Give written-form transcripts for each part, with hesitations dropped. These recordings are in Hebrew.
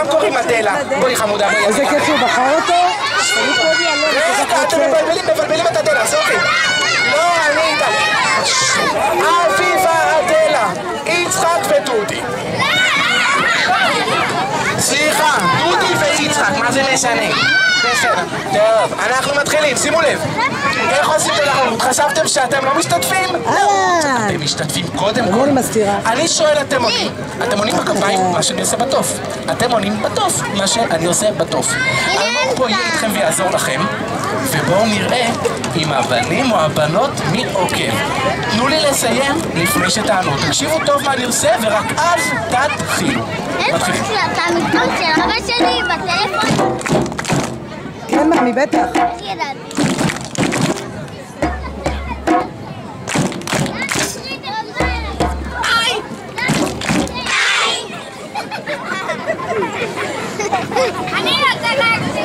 לכולם קוראים אדלה. בואי חמודה, בואי. איזה כיף שהוא בחר אותו? רגע, אתם מבלבלים את אדלה, זה אוקיי. לא, אני איתה. אביבה, אדלה, יצחק ודודי. סליחה, דודי ויצחק, מה זה משנה? בסדר. טוב, אנחנו מתחילים, שימו לב. איך עושים את התחרות? חשבתם שאתם לא משתתפים? אתם משתתפים קודם כל. אני שואל, אתם עונים. אתם עונים בכפיים מה שאני עושה בטוף. אתם עונים בטוף מה שאני עושה בטוף. אלמוג פה יהיה איתכם ויעזור לכם, ובואו נראה אם הבנים או הבנות מי עוקב. תנו לי לסיים לפני שתענו. תקשיבו טוב מה אני עושה ורק אז תתחילו. מתחילים. אתה מתקום של אבא שלי בטלפון? כן, מאמי, בטח. איך ידעתי? אני רוצה להקשיב.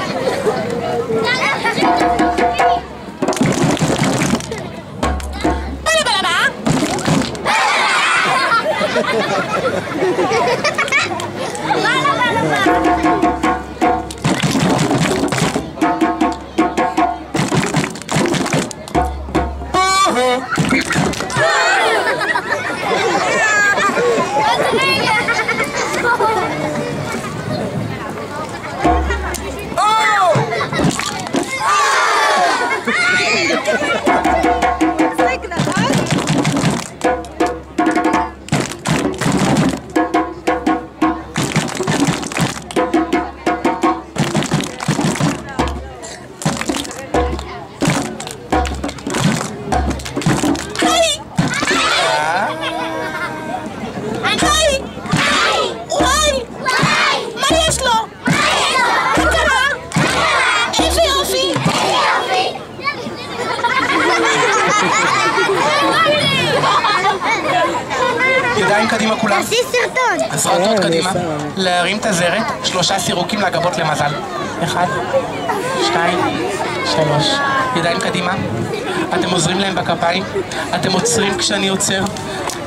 ידיים קדימה כולם. תעשי סרטון. הסרטות קדימה. להרים את הזרת. 3 סירוקים לגבות למזל. 1, 2, 3. ידיים קדימה. אתם עוזרים להם בכפיים. אתם עוצרים כשאני עוצר.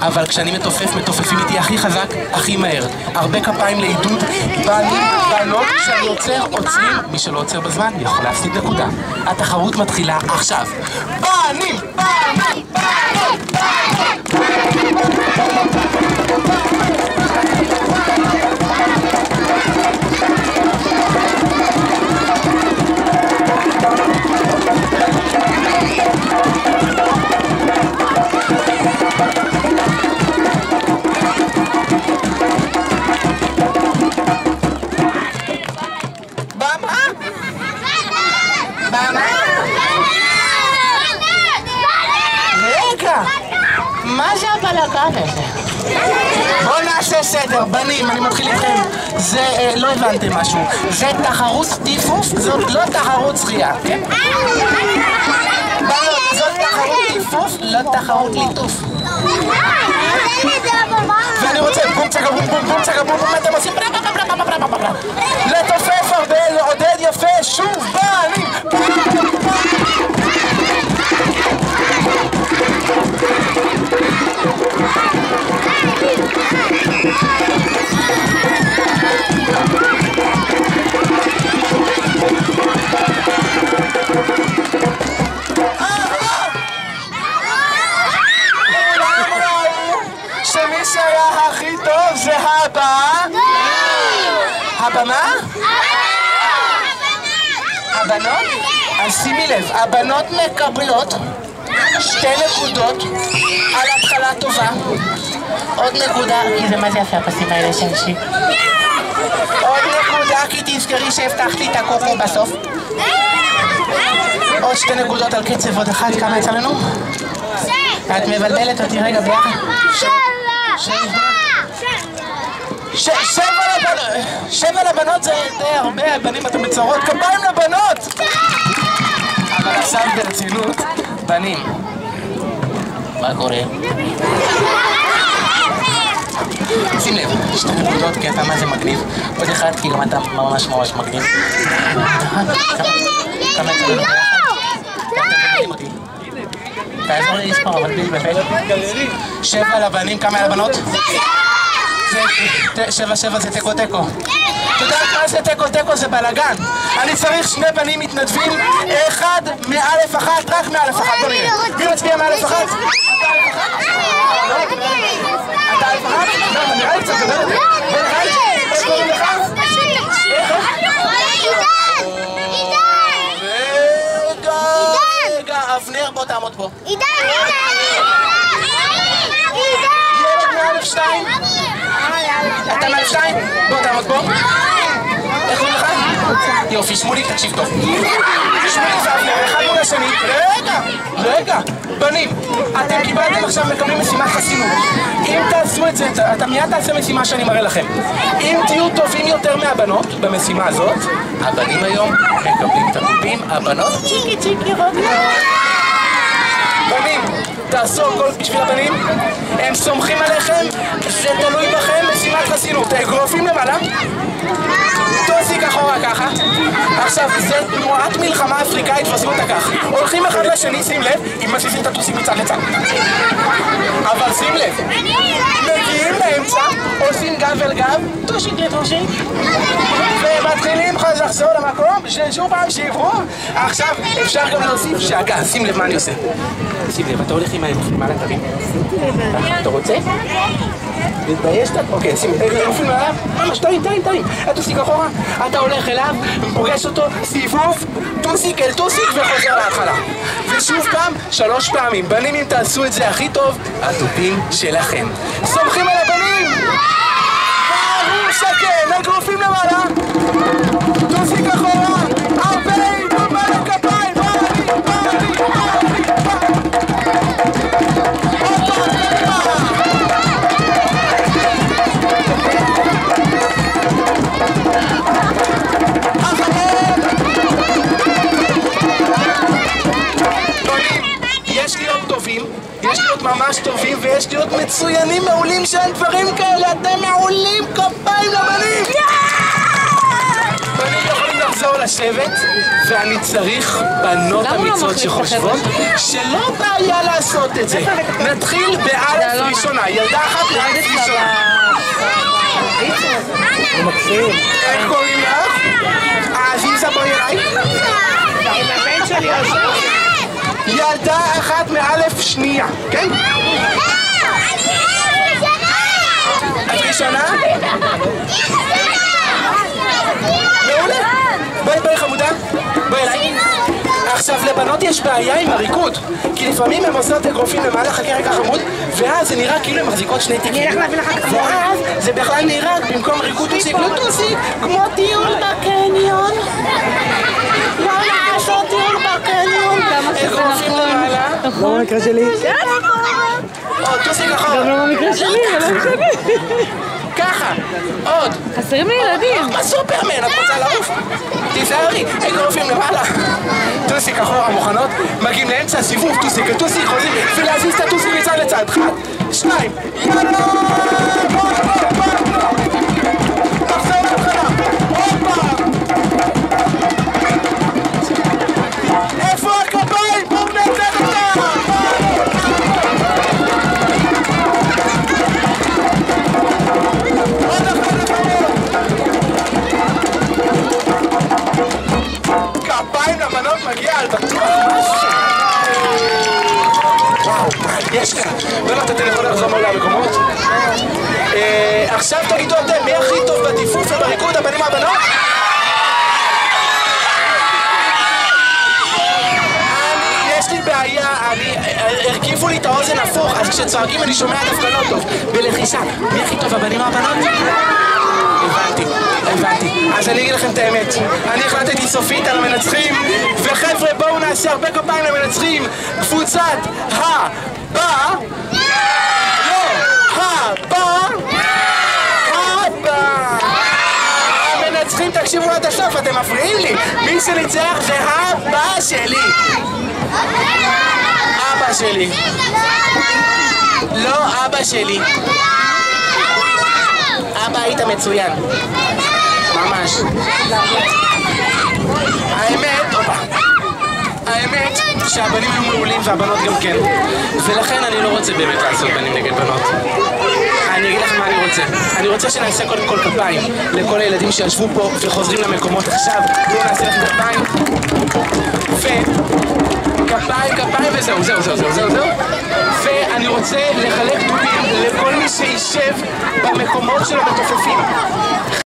אבל כשאני מתופף, מתופפים איתי הכי חזק, הכי מהר. הרבה כפיים לעידוד. בנים, בנות, כשאני עוצר, עוצרים. מי שלא עוצר בזמן יכול להפסיד נקודה. התחרות מתחילה עכשיו. בנים! בנים! בנים! מה זה הבלגן הזה? בואו נעשה סדר, בנים, אני מתחיל איתכם. זה, לא הבנתם משהו. זה תחרות טיפוף, זאת לא תחרות שחייה, כן? בנות, זאת תחרות טיפוף, לא תחרות ליטוף. ואני רוצה בום צגה בום בום בום צגה בום בום, מה אתם עושים? לתופף הרבה, לעודד יפה, שוב, בנים! שמי שהיה הכי טוב זה הבמה? הבנות? אז שימי לב, הבנות מקבלות 2 נקודות על התחלה טובה. עוד נקודה, כי זה מה זה יפה הפסים האלה שלי. עוד נקודה, כי תזכרי שהבטחתי את הקוקו בסוף. עוד 2 נקודות על קצב, עוד 1, כמה יצא לנו? את מבלבלת אותי רגע ביחד. 7 לבנות זה די הרבה, בנים אתם בצרות, כפיים לבנות! אבל עכשיו ברצינות, בנים. מה קורה? שים לב, 2 נקודות כי אתה מה זה מגניב. עוד 1 כי גם אתה ממש ממש מגניב. כמה יצא לנו ביחד? תעזור לי לספור, אבל בלי לבלבל. 7 לבנים, כמה לבנות? 7 זה תיקו. תודה. תיקו זה בלגן. אני צריך שני בנים מתנדבים, אחד מאלף אחת, רק מאלף אחת. בוא נראה. מי מצביע מאלף אחת? אתה אלף אחת? לא, אתה נראה לי קצת גדול. איך קוראים לך? רגע, אבנר, בוא תעמוד פה. עידן! ילד מאלף שתיים? אתה מאלף שתיים? בוא תעמוד פה. איך קוראים לך? יופי, שמוליק, תקשיב טוב. שמוליק ואבנר, אחד מול השני. רגע, בנים, אתם קיבלתם עכשיו, מקבלים משימת חסינות. אם תעשו את זה, אתה מיד תעשה משימה שאני מראה לכם. אם תהיו טובים יותר מהבנות במשימה הזאת, הבנים היום מקבלים את התופים, הבנות צ'יקי רוגלות. בנים, תעשו הכל בשביל הבנים, הם סומכים עליכם, זה תלוי בכם, משימת חסינות. אגרופים למעלה, תוסיק אחורה ככה. עכשיו, זה תנועת מלחמה אפריקאית, ועשו אותה כך. הולכים אחד לשני, שים לב, אם מזיזים את הטוסיק מצד לצד. אבל שים לב, מגיעים לאמצע, עושים גב אל גב, תושיק לתושיק, ומתחילים לחזור למקום, שוב פעם שיברו. עכשיו, אפשר גם להוסיף שהגה, שים לב מה אני עושה. שים לב, אתה הולך עם האגרופים, מה לתרים? אתה רוצה? מתבייש אתה? אוקיי, שים לב, אגרופים עליו, ממש טעים. התוסיק אחורה, אתה הולך אליו, פוגש אותו, סיבוב, טוסיק אל טוסיק וחוזר להתחלה. ושוב פעם, 3 פעמים. בנים, אם תעשו את זה הכי טוב, הטופים שלכם. סומכים על הבנים! ברור שכן, אגרופים למעלה, טוסיק אחורה, הרבה מלא כפיים, יש להיות ממש טובים ויש להיות מצוינים, מעולים שאין דברים כאלה. אתם מעולים, כפיים לבנים! בנים יכולים לחזור לשבת, ואני צריך בנות אמיצות שחושבות שלא בעיה לעשות את זה. נתחיל באלף ראשונה, ילדה אחת באלף ראשונה. איך קוראים לך? עזיזה, בואי אליי. עם הבן שלי יושב. ילדה אחת מאלף שנייה, כן? את ראשונה? מעולה. בואי חמודה, בואי אליי. עכשיו לבנות יש בעיה עם הריקוד, כי לפעמים הם עושות אגרופים למעלה, חכה רגע חמוד, ואז זה נראה כאילו הן מחזיקות שני תיקים, ואז זה בכלל נראה במקום ריקוד טוסיק, לא טוסיק, כמו טיול בקניון. לא לעשות טיול בקניון. אגרופים למעלה. לא במקרה שלי. טוסיק אחורה. גם לא במקרה שלי, זה לא משנה. ככה, עוד. חסרים לי ילדים. סופרמן, את רוצה לעוף? תיזהרי, אגרופים למעלה. טוסיק אחורה, מוכנות? מגיעים לאמצע, סיבוב, טוסיק, חוזרים, ולהזיז את הטוסיק מצד לצד. 1, 2, יאללה! נחזור להתחלה, עוד פעם! איפה הכפיים? בואו נצא אותם! עוד אחת אחרות! כפיים לבנות מגיע על בטוח משהו! וואו, יש כאן! בנות, אתם יכולים לחזור מעולה המקומות? עכשיו תגידו אתם, מי הכי טוב בטיפוף ובריקוד, הבנים והבנות? יש לי בעיה, הרכיבו לי את האוזן הפוך, אז כשצועקים אני שומע דווקא לא טוב. בלחישה, מי הכי טוב, הבנים או הבנות? הבנתי. אז אני אגיד לכם את האמת. אני החלטתי סופית על המנצחים, וחבר'ה בואו נעשה הרבה כפיים למנצחים. קבוצת הבא, המנצחים, תקשיבו עד הסוף, אתם מפריעים לי. מי שניצח זה הבא שלי. אבא שלי. לא אבא שלי. אבא היית מצוין. ממש. האמת שהבנים היו מעולים והבנות גם כן. ולכן אני לא רוצה באמת לעשות בנים נגד בנות. אני אגיד לכם מה אני רוצה. אני רוצה שנעשה קודם כל כפיים לכל הילדים שישבו פה וחוזרים למקומות עכשיו. בואו נעשה לכם כפיים. כפיים וזהו. ואני רוצה לחלק דודים לכל מי שישב במקומות של המתופפים.